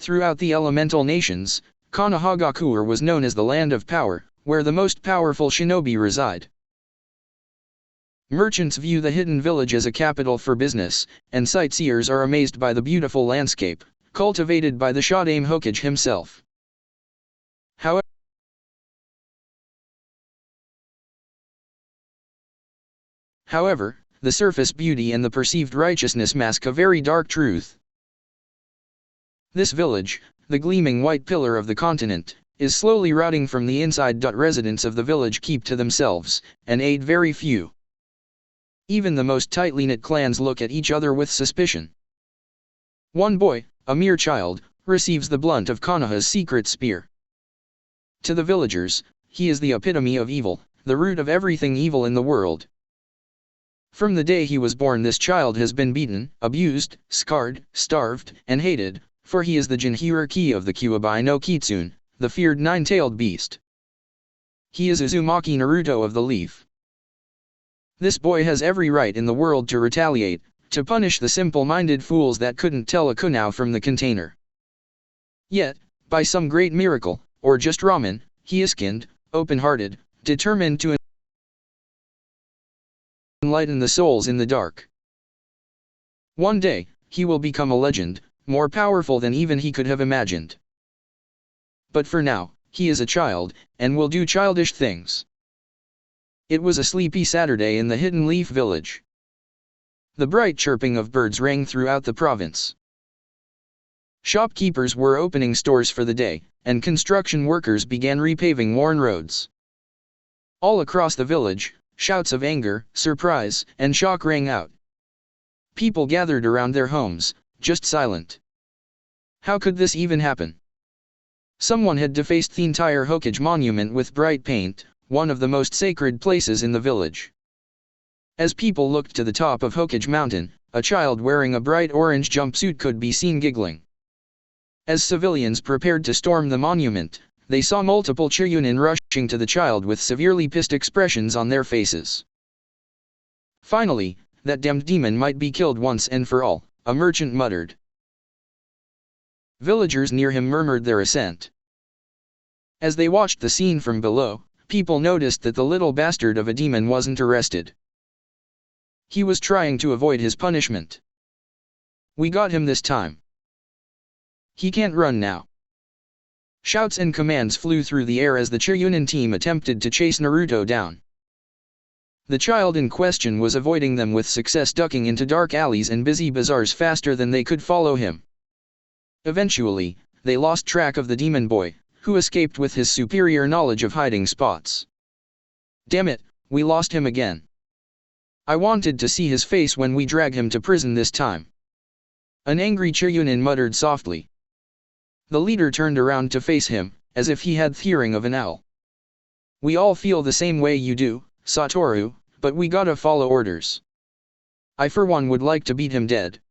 Throughout the elemental nations, Konohagakure was known as the land of power, where the most powerful shinobi reside. Merchants view the hidden village as a capital for business, and sightseers are amazed by the beautiful landscape, cultivated by the Shodaime Hokage himself. However, the surface beauty and the perceived righteousness mask a very dark truth. This village, the gleaming white pillar of the continent, is slowly rotting from the inside. Residents of the village keep to themselves, and aid very few. Even the most tightly knit clans look at each other with suspicion. One boy, a mere child, receives the blunt of Konoha's secret spear. To the villagers, he is the epitome of evil, the root of everything evil in the world. From the day he was born, this child has been beaten, abused, scarred, starved, and hated, for he is the Jinhiriki of the Kyuubi no Kitsune, the feared nine-tailed beast. He is Uzumaki Naruto of the Leaf. This boy has every right in the world to retaliate, to punish the simple-minded fools that couldn't tell a kunao from the container. Yet, by some great miracle, or just ramen, he is skinned, open-hearted, determined to enlighten the souls in the dark. One day, he will become a legend, more powerful than even he could have imagined. But for now, he is a child, and will do childish things. It was a sleepy Saturday in the Hidden Leaf village. The bright chirping of birds rang throughout the province. Shopkeepers were opening stores for the day, and construction workers began repaving worn roads. All across the village, shouts of anger, surprise, and shock rang out. People gathered around their homes, just silent. How could this even happen? Someone had defaced the entire Hokage monument with bright paint, one of the most sacred places in the village. As people looked to the top of Hokage Mountain, a child wearing a bright orange jumpsuit could be seen giggling. As civilians prepared to storm the monument, they saw multiple Chunin rushing to the child with severely pissed expressions on their faces. Finally, that damned demon might be killed once and for all, a merchant muttered. Villagers near him murmured their assent. As they watched the scene from below, people noticed that the little bastard of a demon wasn't arrested. He was trying to avoid his punishment. We got him this time. He can't run now. Shouts and commands flew through the air as the Chunin team attempted to chase Naruto down. The child in question was avoiding them with success, ducking into dark alleys and busy bazaars faster than they could follow him. Eventually, they lost track of the demon boy, who escaped with his superior knowledge of hiding spots. Damn it, we lost him again. I wanted to see his face when we drag him to prison this time. An angry Chunin muttered softly. The leader turned around to face him, as if he had the hearing of an owl. We all feel the same way you do, Satoru, but we gotta follow orders. I for one would like to beat him dead.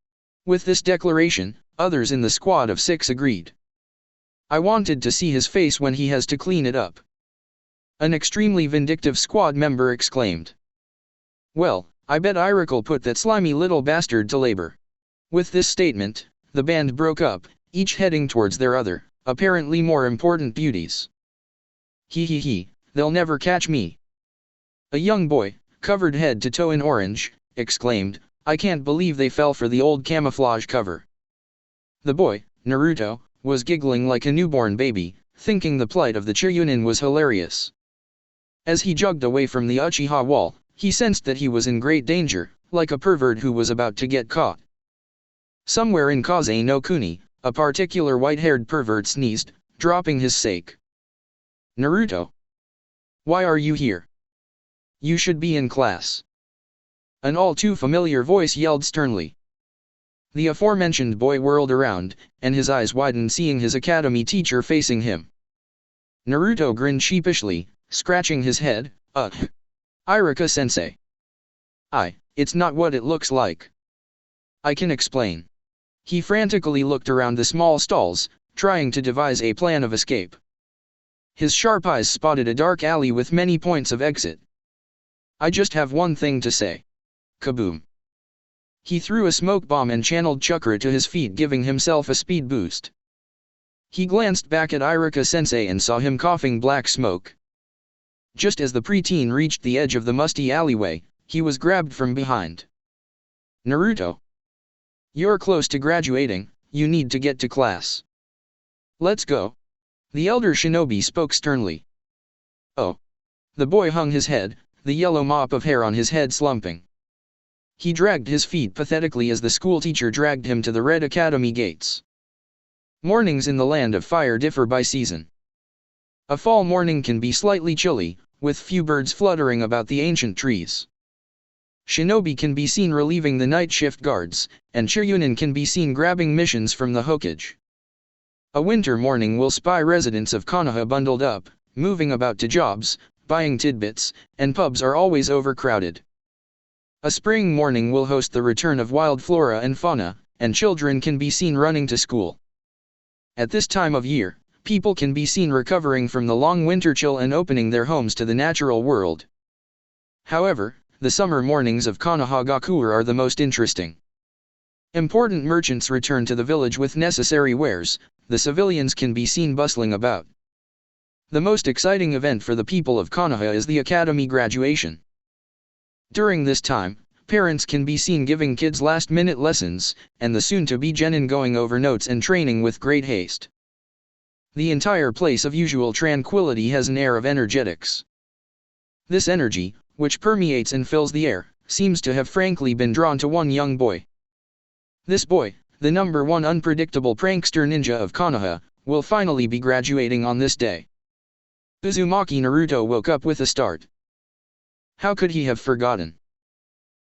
With this declaration, others in the squad of 6 agreed. I wanted to see his face when he has to clean it up. An extremely vindictive squad member exclaimed. Well, I bet Irik'll put that slimy little bastard to labor. With this statement, the band broke up, each heading towards their other, apparently more important duties. He, they'll never catch me. A young boy, covered head to toe in orange, exclaimed, I can't believe they fell for the old camouflage cover. The boy, Naruto, was giggling like a newborn baby, thinking the plight of the Chunin was hilarious. As he jogged away from the Uchiha wall, he sensed that he was in great danger, like a pervert who was about to get caught. Somewhere in Kaze no Kuni, a particular white-haired pervert sneezed, dropping his sake. Naruto! Why are you here? You should be in class. An all-too-familiar voice yelled sternly. The aforementioned boy whirled around, and his eyes widened seeing his academy teacher facing him. Naruto grinned sheepishly, scratching his head, Irika-sensei. It's not what it looks like. I can explain. He frantically looked around the small stalls, trying to devise a plan of escape. His sharp eyes spotted a dark alley with many points of exit. I just have one thing to say. Kaboom. He threw a smoke bomb and channeled chakra to his feet, giving himself a speed boost. He glanced back at Iruka-sensei and saw him coughing black smoke. Just as the preteen reached the edge of the musty alleyway, he was grabbed from behind. "Naruto. You're close to graduating, you need to get to class. Let's go." The elder shinobi spoke sternly. "Oh." The boy hung his head, the yellow mop of hair on his head slumping. He dragged his feet pathetically as the schoolteacher dragged him to the Red Academy gates. Mornings in the Land of Fire differ by season. A fall morning can be slightly chilly, with few birds fluttering about the ancient trees. Shinobi can be seen relieving the night shift guards, and Chiryunin can be seen grabbing missions from the Hokage. A winter morning will spy residents of Konoha bundled up, moving about to jobs, buying tidbits, and pubs are always overcrowded. A spring morning will host the return of wild flora and fauna, and children can be seen running to school. At this time of year, people can be seen recovering from the long winter chill and opening their homes to the natural world. However, the summer mornings of Konohagakure are the most interesting. Important merchants return to the village with necessary wares, the civilians can be seen bustling about. The most exciting event for the people of Konoha is the academy graduation. During this time, parents can be seen giving kids last-minute lessons, and the soon-to-be genin going over notes and training with great haste. The entire place of usual tranquility has an air of energetics. This energy, which permeates and fills the air, seems to have frankly been drawn to one young boy. This boy, the number one unpredictable prankster ninja of Konoha, will finally be graduating on this day. Uzumaki Naruto woke up with a start. How could he have forgotten?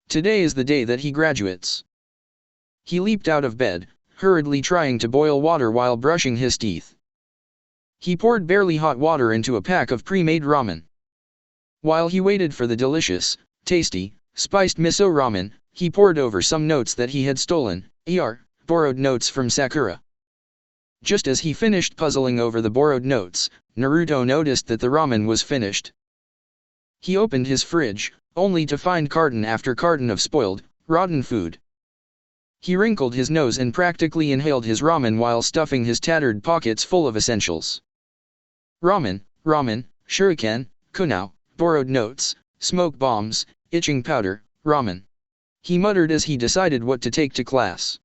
Today is the day that he graduates. He leaped out of bed, hurriedly trying to boil water while brushing his teeth. He poured barely hot water into a pack of pre-made ramen. While he waited for the delicious, tasty, spiced miso ramen, he pored over some notes that he had stolen, borrowed notes from Sakura. Just as he finished puzzling over the borrowed notes, Naruto noticed that the ramen was finished. He opened his fridge, only to find carton after carton of spoiled, rotten food. He wrinkled his nose and practically inhaled his ramen while stuffing his tattered pockets full of essentials. Ramen, shuriken, kunao, borrowed notes, smoke bombs, itching powder, ramen. He muttered as he decided what to take to class.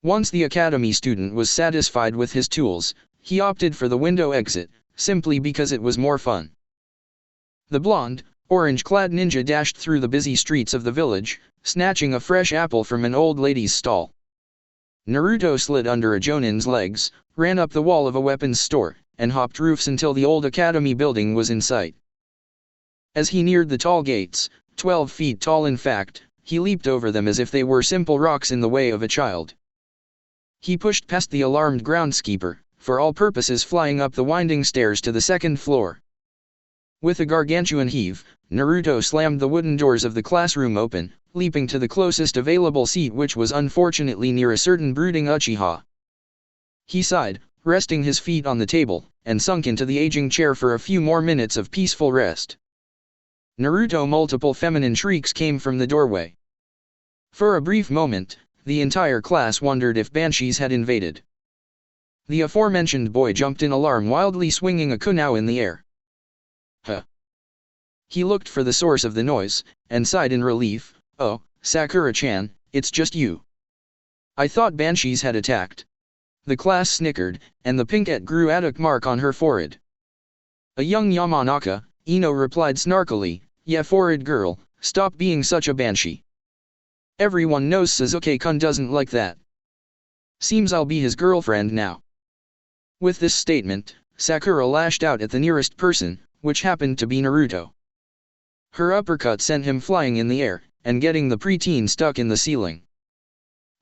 Once the academy student was satisfied with his tools, he opted for the window exit, simply because it was more fun. The blonde, orange-clad ninja dashed through the busy streets of the village, snatching a fresh apple from an old lady's stall. Naruto slid under a jonin's legs, ran up the wall of a weapons store, and hopped roofs until the old academy building was in sight. As he neared the tall gates, 12 feet tall in fact, he leaped over them as if they were simple rocks in the way of a child. He pushed past the alarmed groundskeeper, for all purposes flying up the winding stairs to the second floor. With a gargantuan heave, Naruto slammed the wooden doors of the classroom open, leaping to the closest available seat, which was unfortunately near a certain brooding Uchiha. He sighed, resting his feet on the table, and sunk into the aging chair for a few more minutes of peaceful rest. Naruto, multiple feminine shrieks came from the doorway. For a brief moment, the entire class wondered if banshees had invaded. The aforementioned boy jumped in alarm, wildly swinging a kunao in the air. Huh. He looked for the source of the noise, and sighed in relief. Oh, Sakura-chan, it's just you. I thought banshees had attacked. The class snickered, and the pinkette grew at a mark on her forehead. A young Yamanaka, Ino replied snarkily, yeah, forehead girl, stop being such a banshee. Everyone knows Sasuke-kun doesn't like that. Seems I'll be his girlfriend now. With this statement, Sakura lashed out at the nearest person, which happened to be Naruto. Her uppercut sent him flying in the air, and getting the preteen stuck in the ceiling.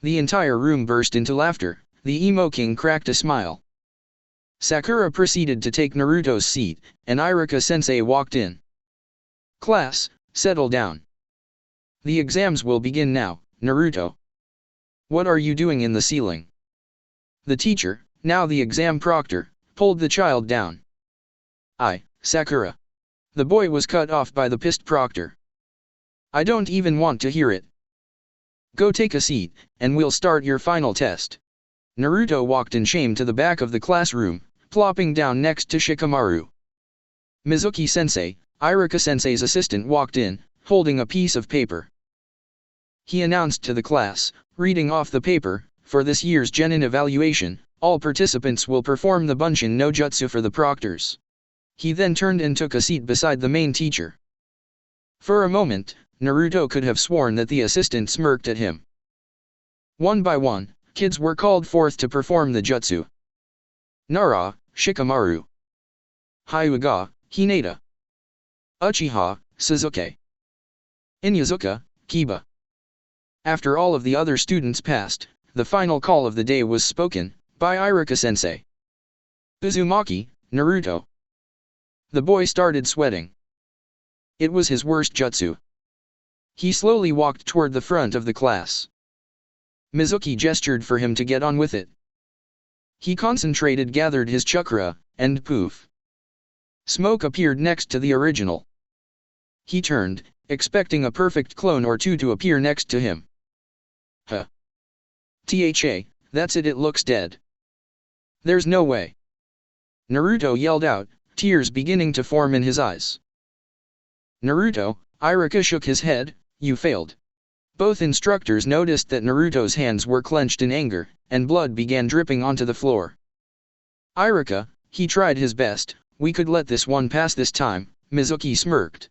The entire room burst into laughter. The emo king cracked a smile. Sakura proceeded to take Naruto's seat, and Iruka-sensei walked in. Class, settle down. The exams will begin now, Naruto. What are you doing in the ceiling? The teacher, now the exam proctor, pulled the child down. Sakura. The boy was cut off by the pissed proctor. I don't even want to hear it. Go take a seat, and we'll start your final test. Naruto walked in shame to the back of the classroom, plopping down next to Shikamaru. Mizuki-sensei, Iruka-sensei's assistant, walked in, holding a piece of paper. He announced to the class, reading off the paper, "For this year's genin evaluation, all participants will perform the Bunshin no Jutsu for the proctors." He then turned and took a seat beside the main teacher. For a moment, Naruto could have sworn that the assistant smirked at him. One by one, kids were called forth to perform the jutsu. Nara, Shikamaru. Hyuga, Hinata. Uchiha, Sasuke. Inyazuka, Kiba. After all of the other students passed, the final call of the day was spoken, by Iruka-sensei. Uzumaki, Naruto. The boy started sweating. It was his worst jutsu. He slowly walked toward the front of the class. Mizuki gestured for him to get on with it. He concentrated, gathered his chakra, and poof. Smoke appeared next to the original. He turned, expecting a perfect clone or two to appear next to him. Huh. Tha, that's it looks dead. There's no way. Naruto yelled out, tears beginning to form in his eyes. Naruto, Iruka shook his head, you failed. Both instructors noticed that Naruto's hands were clenched in anger, and blood began dripping onto the floor. Iruka, he tried his best, we could let this one pass this time, Mizuki smirked.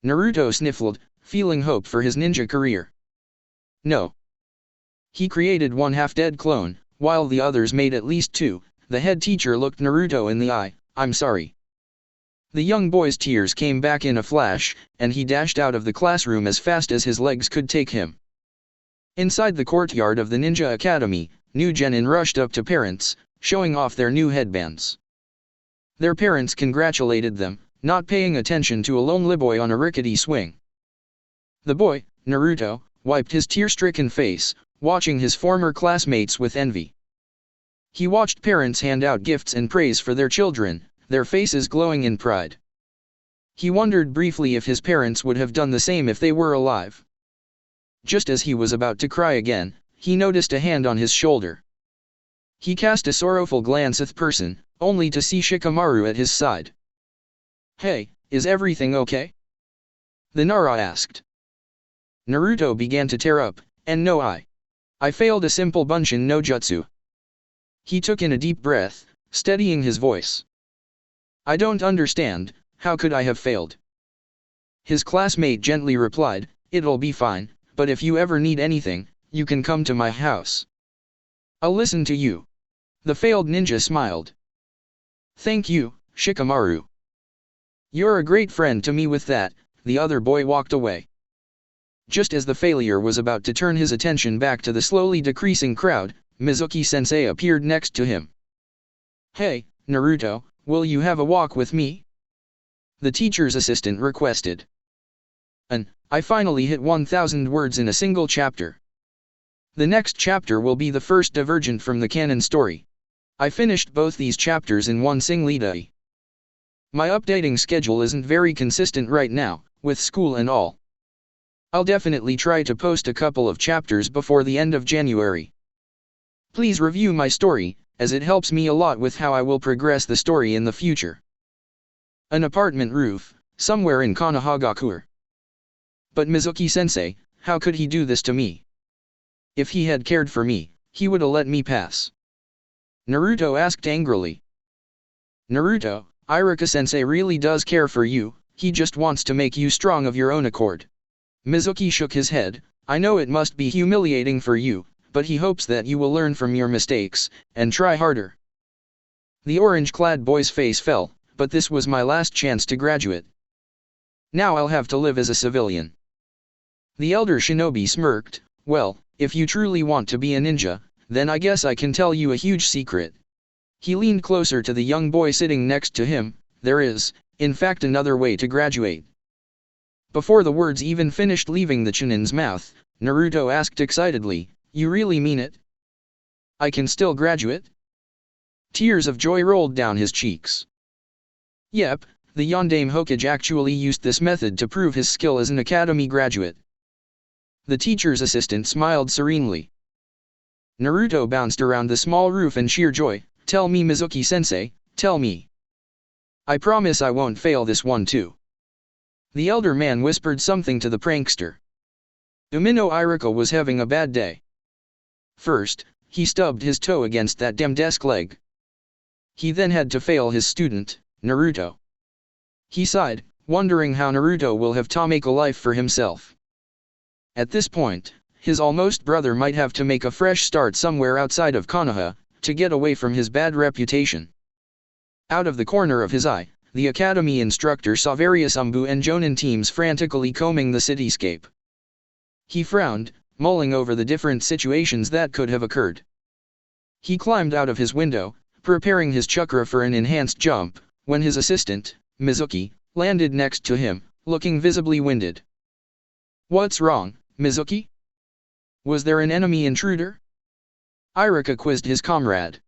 Naruto sniffled, feeling hope for his ninja career. No. He created one half-dead clone, while the others made at least two. The head teacher looked Naruto in the eye, I'm sorry. The young boy's tears came back in a flash, and he dashed out of the classroom as fast as his legs could take him. Inside the courtyard of the Ninja Academy, new genin rushed up to parents, showing off their new headbands. Their parents congratulated them, not paying attention to a lonely boy on a rickety swing. The boy, Naruto, wiped his tear-stricken face, watching his former classmates with envy. He watched parents hand out gifts and praise for their children, their faces glowing in pride. He wondered briefly if his parents would have done the same if they were alive. Just as he was about to cry again, he noticed a hand on his shoulder. He cast a sorrowful glance at the person, only to see Shikamaru at his side. Hey, is everything okay? The Nara asked. Naruto began to tear up, and no, I failed a simple Bunshin no Jutsu. He took in a deep breath, steadying his voice. I don't understand, how could I have failed? His classmate gently replied, it'll be fine, but if you ever need anything, you can come to my house. I'll listen to you. The failed ninja smiled. Thank you, Shikamaru. You're a great friend to me. With that, the other boy walked away. Just as the failure was about to turn his attention back to the slowly decreasing crowd, Mizuki-sensei appeared next to him. Hey, Naruto, will you have a walk with me? The teacher's assistant requested. I finally hit 1,000 words in a single chapter. The next chapter will be the first divergent from the canon story. I finished both these chapters in one single day. My updating schedule isn't very consistent right now, with school and all. I'll definitely try to post a couple of chapters before the end of January. Please review my story, as it helps me a lot with how I will progress the story in the future. An apartment roof, somewhere in Konohagakure. But Mizuki-sensei, how could he do this to me? If he had cared for me, he would have let me pass. Naruto asked angrily. Naruto, Iruka-sensei really does care for you, he just wants to make you strong of your own accord. Mizuki shook his head, I know it must be humiliating for you, but he hopes that you will learn from your mistakes, and try harder. The orange-clad boy's face fell, but this was my last chance to graduate. Now I'll have to live as a civilian. The elder shinobi smirked, well, if you truly want to be a ninja, then I guess I can tell you a huge secret. He leaned closer to the young boy sitting next to him, there is, in fact, another way to graduate. Before the words even finished leaving the Chunin's mouth, Naruto asked excitedly, you really mean it? I can still graduate? Tears of joy rolled down his cheeks. Yep, the Yondaime Hokage actually used this method to prove his skill as an academy graduate. The teacher's assistant smiled serenely. Naruto bounced around the small roof in sheer joy. "Tell me, Mizuki-sensei, tell me. I promise I won't fail this one too." The elder man whispered something to the prankster. Umino Iruka was having a bad day. First, he stubbed his toe against that damn desk leg. He then had to fail his student, Naruto. He sighed, wondering how Naruto will have to make a life for himself. At this point, his almost brother might have to make a fresh start somewhere outside of Konoha, to get away from his bad reputation. Out of the corner of his eye, the academy instructor saw various Umbu and Jonin teams frantically combing the cityscape. He frowned, mulling over the different situations that could have occurred. He climbed out of his window, preparing his chakra for an enhanced jump, when his assistant, Mizuki, landed next to him, looking visibly winded. "What's wrong, Mizuki? Was there an enemy intruder?" Iruka quizzed his comrade.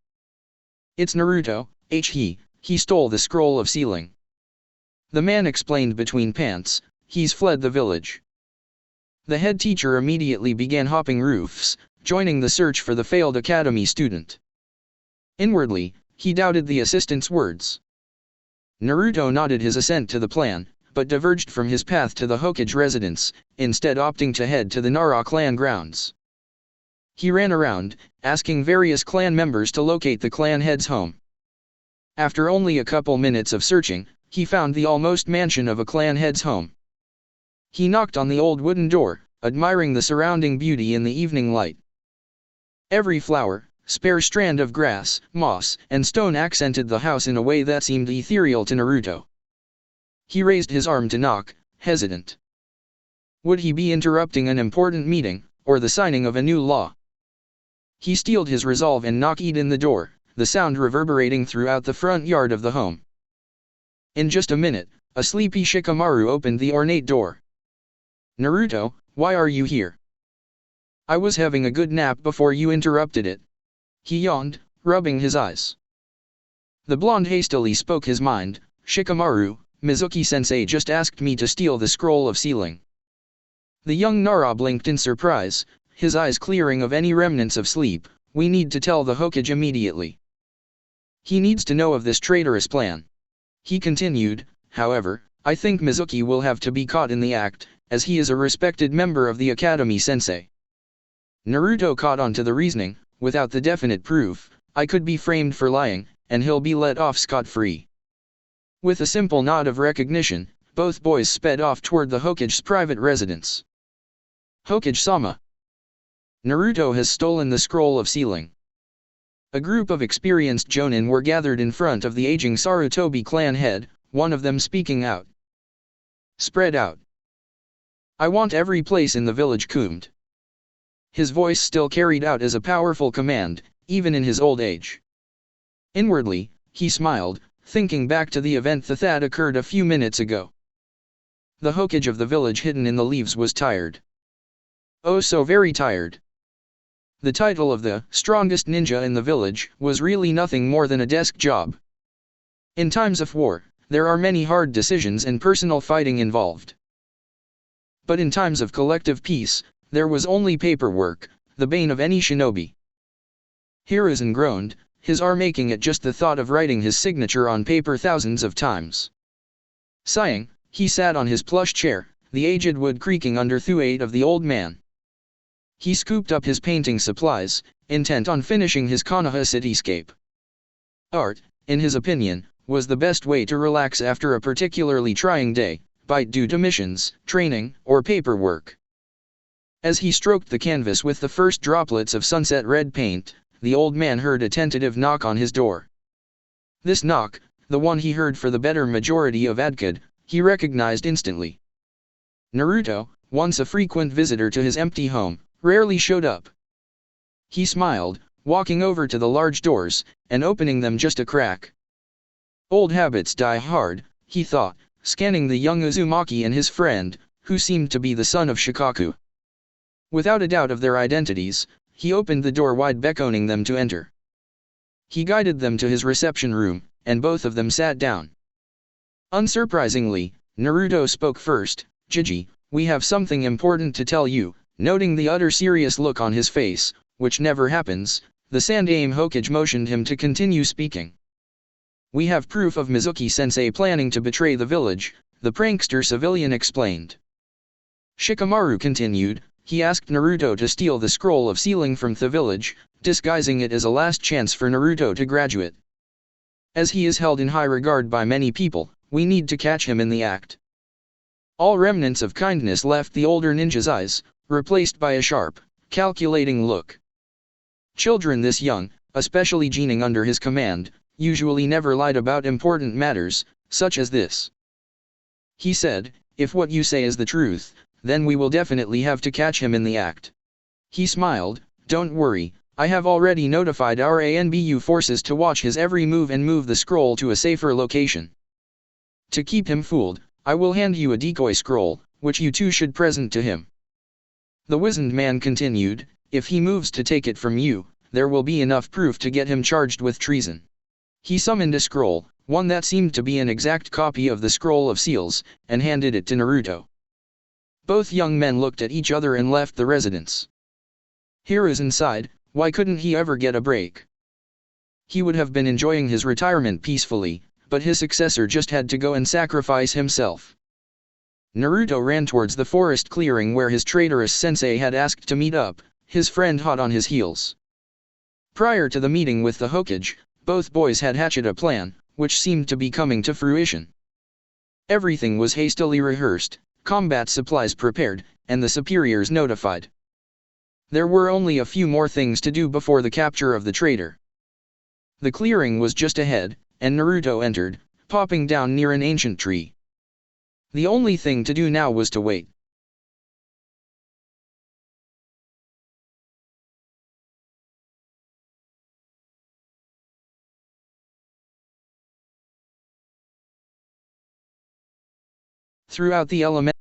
"It's Naruto, he stole the scroll of sealing." The man explained between pants, "He's fled the village." The head teacher immediately began hopping roofs, joining the search for the failed academy student. Inwardly, he doubted the assistant's words. Naruto nodded his assent to the plan, but diverged from his path to the Hokage residence, instead opting to head to the Nara clan grounds. He ran around, asking various clan members to locate the clan head's home. After only a couple minutes of searching, he found the almost mansion of a clan head's home. He knocked on the old wooden door, admiring the surrounding beauty in the evening light. Every flower, spare strand of grass, moss, and stone accented the house in a way that seemed ethereal to Naruto. He raised his arm to knock, hesitant. Would he be interrupting an important meeting, or the signing of a new law? He steeled his resolve and knocked in the door, the sound reverberating throughout the front yard of the home. In just a minute, a sleepy Shikamaru opened the ornate door. "Naruto, why are you here?" "I was having a good nap before you interrupted it." He yawned, rubbing his eyes. The blonde hastily spoke his mind. "Shikamaru, Mizuki-sensei just asked me to steal the scroll of sealing." The young Nara blinked in surprise, his eyes clearing of any remnants of sleep. "We need to tell the Hokage immediately. He needs to know of this traitorous plan." He continued, "However, I think Mizuki will have to be caught in the act, as he is a respected member of the academy sensei." Naruto caught on to the reasoning. Without the definite proof, I could be framed for lying, and he'll be let off scot-free. With a simple nod of recognition, both boys sped off toward the Hokage's private residence. "Hokage-sama. Naruto has stolen the scroll of sealing." A group of experienced Jonin were gathered in front of the aging Sarutobi clan head, one of them speaking out. "Spread out. I want every place in the village combed." His voice still carried out as a powerful command, even in his old age. Inwardly, he smiled, thinking back to the event that occurred a few minutes ago. The Hokage of the village hidden in the leaves was tired. Oh, so very tired. The title of the strongest ninja in the village was really nothing more than a desk job. In times of war, there are many hard decisions and personal fighting involved. But in times of collective peace, there was only paperwork, the bane of any shinobi. Hiruzen groaned, his arm aching at just the thought of writing his signature on paper thousands of times. Sighing, he sat on his plush chair, the aged wood creaking under the weight of the old man. He scooped up his painting supplies, intent on finishing his Konoha cityscape. Art, in his opinion, was the best way to relax after a particularly trying day, due to missions, training, or paperwork. As he stroked the canvas with the first droplets of sunset red paint, the old man heard a tentative knock on his door. This knock, the one he heard for the better majority of Adkad, he recognized instantly. Naruto, once a frequent visitor to his empty home, rarely showed up. He smiled, walking over to the large doors, and opening them just a crack. Old habits die hard, he thought, scanning the young Uzumaki and his friend, who seemed to be the son of Shikaku. Without a doubt of their identities, he opened the door wide, beckoning them to enter. He guided them to his reception room, and both of them sat down. Unsurprisingly, Naruto spoke first. "Jiji, we have something important to tell you." Noting the utter serious look on his face, which never happens, the Sandaime Hokage motioned him to continue speaking. We have proof of Mizuki-sensei planning to betray the village, the prankster civilian explained. Shikamaru continued, he asked Naruto to steal the scroll of sealing from the village, disguising it as a last chance for Naruto to graduate. As he is held in high regard by many people, we need to catch him in the act. All remnants of kindness left the older ninja's eyes, replaced by a sharp, calculating look. Children this young, especially Jining under his command, usually never lied about important matters, such as this. He said, if what you say is the truth, then we will definitely have to catch him in the act. He smiled, don't worry, I have already notified our ANBU forces to watch his every move and move the scroll to a safer location. To keep him fooled, I will hand you a decoy scroll, which you two should present to him. The wizened man continued, if he moves to take it from you, there will be enough proof to get him charged with treason. He summoned a scroll, one that seemed to be an exact copy of the scroll of seals, and handed it to Naruto. Both young men looked at each other and left the residence. Here is inside, why couldn't he ever get a break? He would have been enjoying his retirement peacefully, but his successor just had to go and sacrifice himself. Naruto ran towards the forest clearing where his traitorous sensei had asked to meet up, his friend hot on his heels. Prior to the meeting with the Hokage, both boys had hatched a plan, which seemed to be coming to fruition. Everything was hastily rehearsed, combat supplies prepared, and the superiors notified. There were only a few more things to do before the capture of the traitor. The clearing was just ahead, and Naruto entered, popping down near an ancient tree. The only thing to do now was to wait. Throughout the elementary